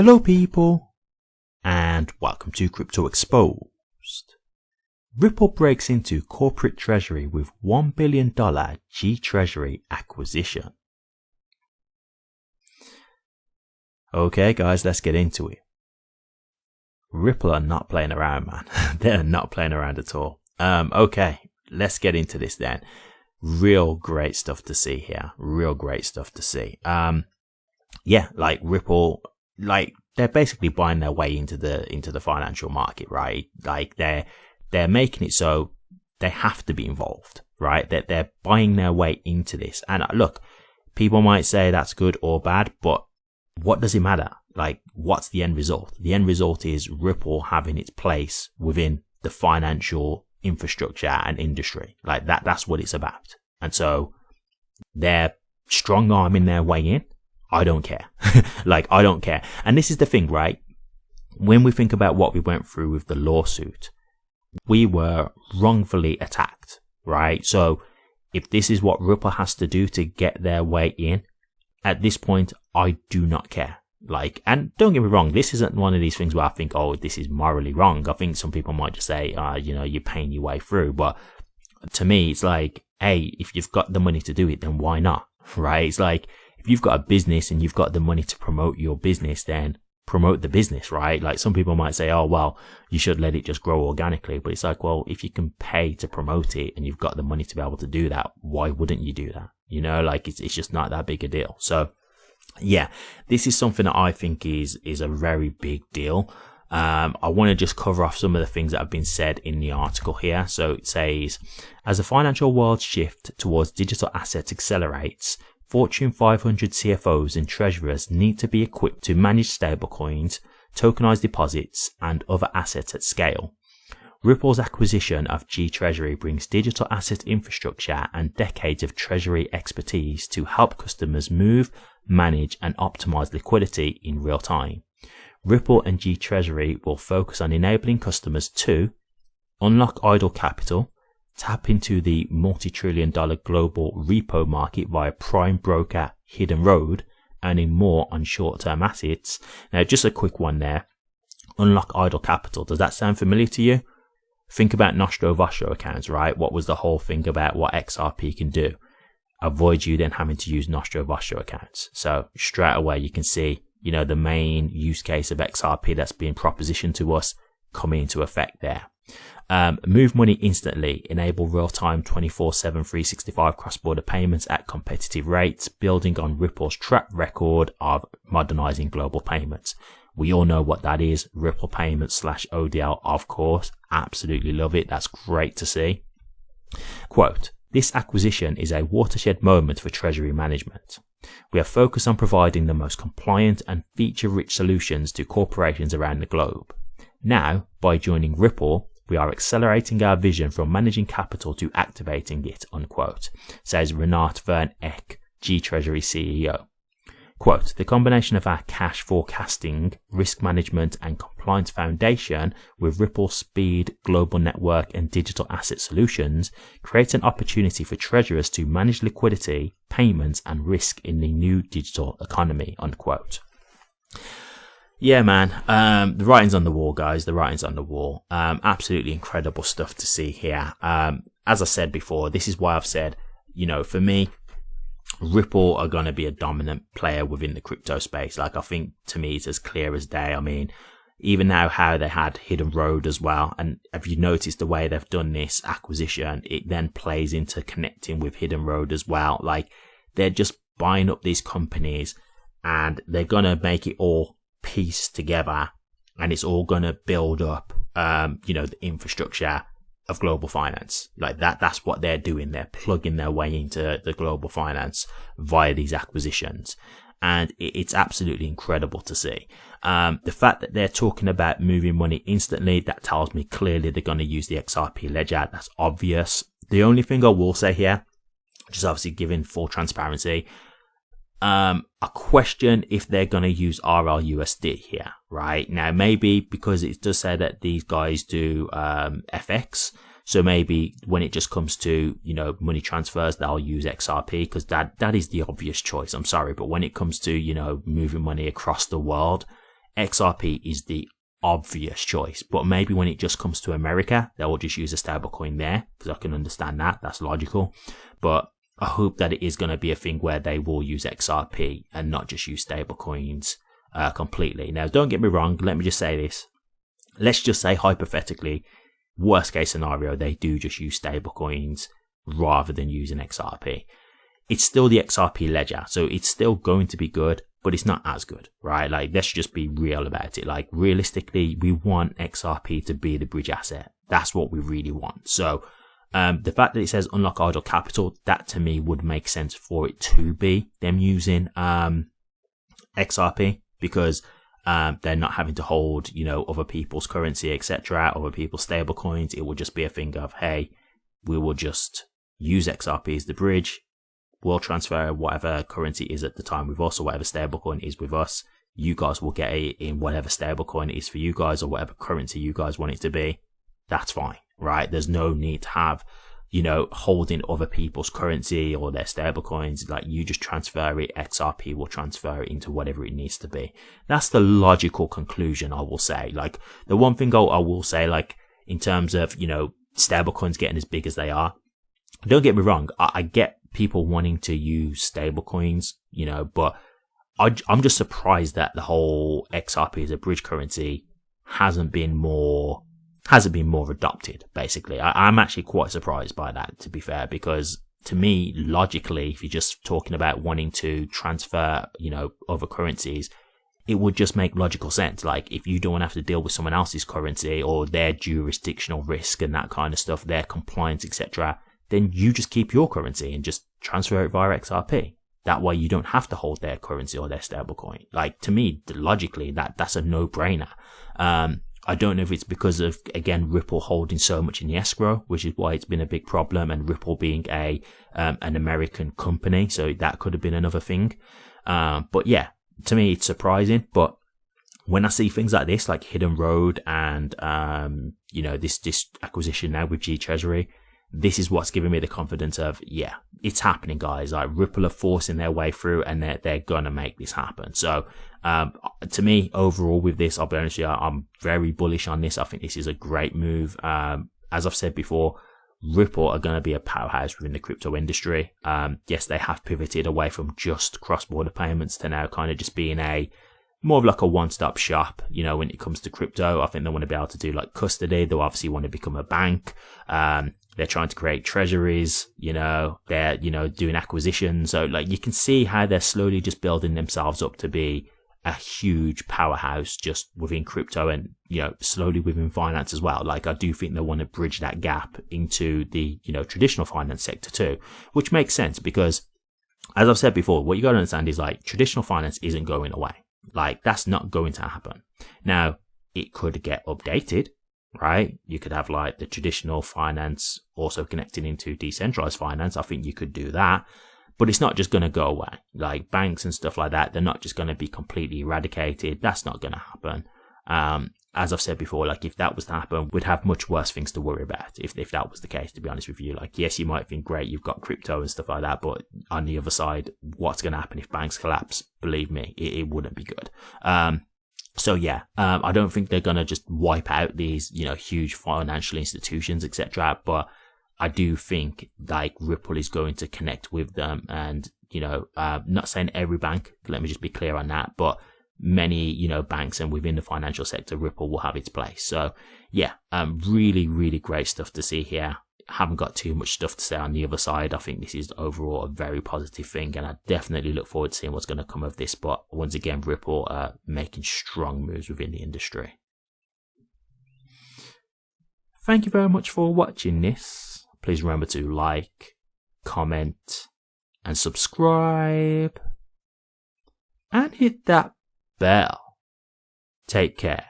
Hello people, and welcome to Crypto Exposed. Ripple breaks into corporate treasury with $1 billion G-Treasury acquisition. Okay guys, let's get into it. Ripple are not playing around, man. They're not playing around at all. Okay, let's get into this then. Real great stuff to see here. Real great stuff to see. Yeah, like Ripple, like they're basically buying their way into the financial market, right? Like they're making it so they have to be involved, right? That they're buying their way into this. And look, people might say that's good or bad, but what does it matter? Like, what's the end result? The end result is Ripple having its place within the financial infrastructure and industry. Like that's what it's about. And so they're strong arming their way in. I don't care. Like, I don't care. And this is the thing, right? When we think about what we went through with the lawsuit, we were wrongfully attacked, right? So if this is what Ripple has to do to get their way in, at this point, I do not care. Like, and don't get me wrong, this isn't one of these things where I think, oh, this is morally wrong. I think some people might just say, you're paying your way through. But to me, it's like, hey, if you've got the money to do it, then why not? Right? It's like, if you've got a business and you've got the money to promote your business, then promote the business, right? Like, some people might say, oh, well, you should let it just grow organically. But it's like, well, if you can pay to promote it and you've got the money to be able to do that, why wouldn't you do that? You know, like, it's just not that big a deal. So yeah, this is something that I think is a very big deal. I want to just cover off some of the things that have been said in the article here. So it says, as the financial world's shift towards digital assets accelerates, Fortune 500 CFOs and treasurers need to be equipped to manage stablecoins, tokenized deposits, and other assets at scale. Ripple's acquisition of G-Treasury brings digital asset infrastructure and decades of treasury expertise to help customers move, manage, and optimize liquidity in real time. Ripple and G-Treasury will focus on enabling customers to unlock idle capital, tap into the multi-trillion-dollar global repo market via prime broker Hidden Road, earning more on short-term assets. Now, just a quick one there. Unlock idle capital. Does that sound familiar to you? Think about Nostro Vostro accounts, right? What was the whole thing about what XRP can do? Avoid you then having to use Nostro Vostro accounts. So straight away you can see, the main use case of XRP that's being propositioned to us coming into effect there. Move money instantly, enable real-time 24/7 365 cross-border payments at competitive rates, building on Ripple's track record of modernizing global payments. We all know what that is. Ripple Payments / ODL, of course. Absolutely love it. That's great to see. Quote, this acquisition is a watershed moment for treasury management. We are focused on providing the most compliant and feature-rich solutions to corporations around the globe. Now, by joining Ripple, we are accelerating our vision from managing capital to activating it, unquote, says Renat Van Eck, G-Treasury CEO. Quote, the combination of our cash forecasting, risk management, and compliance foundation with Ripple's speed, global network, and digital asset solutions creates an opportunity for treasurers to manage liquidity, payments, and risk in the new digital economy, unquote. Yeah, man. The writing's on the wall, guys. The writing's on the wall. Absolutely incredible stuff to see here. As I said before, this is why I've said, for me, Ripple are going to be a dominant player within the crypto space. Like, I think to me it's as clear as day. I mean, even now how they had Hidden Road as well. And have you noticed the way they've done this acquisition? It then plays into connecting with Hidden Road as well. Like, they're just buying up these companies and they're going to make it all piece together, and it's all going to build up, the infrastructure of global finance. Like that's what they're doing. They're plugging their way into the global finance via these acquisitions. And it's absolutely incredible to see. The fact that they're talking about moving money instantly, that tells me clearly they're going to use the XRP ledger. That's obvious. The only thing I will say here, just obviously giving full transparency, I question if they're going to use RLUSD here, right? Now, maybe because it does say that these guys do FX, so maybe when it just comes to, money transfers, they'll use XRP because that is the obvious choice. I'm sorry, but when it comes to, moving money across the world, XRP is the obvious choice, but maybe when it just comes to America, they will just use a stablecoin there, because I can understand that. That's logical. But I hope that it is going to be a thing where they will use XRP and not just use stablecoins completely. Now, don't get me wrong. Let me just say this. Let's just say hypothetically, worst case scenario, they do just use stablecoins rather than using XRP. It's still the XRP ledger, so it's still going to be good, but it's not as good, right? Like, let's just be real about it. Like, realistically, we want XRP to be the bridge asset. That's what we really want. So, the fact that it says unlock idle capital, that to me would make sense for it to be them using XRP, because they're not having to hold, other people's currency, etc., other people's stable coins. It will just be a thing of, hey, we will just use XRP as the bridge. We'll transfer whatever currency is at the time with us, or whatever stablecoin is with us. You guys will get it in whatever stablecoin it is for you guys, or whatever currency you guys want it to be. That's fine, right? There's no need to have, holding other people's currency or their stablecoins. Like, you just transfer it. XRP will transfer it into whatever it needs to be. That's the logical conclusion, I will say. Like, the one thing I will say, like, in terms of, stablecoins getting as big as they are, don't get me wrong. I get people wanting to use stablecoins, but I'm just surprised that the whole XRP as a bridge currency hasn't been more adopted, basically. I'm actually quite surprised by that, to be fair, because to me, logically, if you're just talking about wanting to transfer, other currencies, it would just make logical sense. Like, if you don't have to deal with someone else's currency or their jurisdictional risk and that kind of stuff, their compliance, etc., then you just keep your currency and just transfer it via XRP. That way you don't have to hold their currency or their stablecoin. Like, to me, logically, that's a no-brainer. I don't know if it's because of, again, Ripple holding so much in the escrow, which is why it's been a big problem, and Ripple being an American company, so that could have been another thing. But yeah, to me, it's surprising. But when I see things like this, like Hidden Road and this acquisition now with G Treasury, this is what's giving me the confidence of, yeah, it's happening, guys. Like, Ripple are forcing their way through, and they're gonna make this happen. So, to me, overall with this, I'll be honest with you, I'm very bullish on this. I think this is a great move. As I've said before, Ripple are going to be a powerhouse within the crypto industry. Yes, they have pivoted away from just cross-border payments to now kind of just being more of like a one-stop shop, when it comes to crypto. I think they want to be able to do like custody. They'll obviously want to become a bank. They're trying to create treasuries, they're, doing acquisitions. So like, you can see how they're slowly just building themselves up to be a huge powerhouse just within crypto and, slowly within finance as well. Like, I do think they want to bridge that gap into the, traditional finance sector too, which makes sense because, as I've said before, what you got to understand is like, traditional finance isn't going away. Like, that's not going to happen. Now, it could get updated, right? You could have like the traditional finance also connecting into decentralized finance. I think you could do that, but it's not just going to go away. Like, banks and stuff like that, they're not just going to be completely eradicated. That's not going to happen. As I've said before, like, if that was to happen, we'd have much worse things to worry about if that was the case, to be honest with you. Like, yes, you might think, great, you've got crypto and stuff like that, but on the other side, what's going to happen if banks collapse? Believe me, it wouldn't be good. So yeah, I don't think they're going to just wipe out these, huge financial institutions, etc. But I do think like Ripple is going to connect with them, and, not saying every bank, let me just be clear on that, but many, banks and within the financial sector, Ripple will have its place. So yeah, really, really great stuff to see here. Haven't got too much stuff to say on the other side. I think this is overall a very positive thing, and I definitely look forward to seeing what's going to come of this. But once again, Ripple are making strong moves within the industry. Thank you very much for watching this. Please remember to like, comment, and subscribe, and hit that bell. Take care.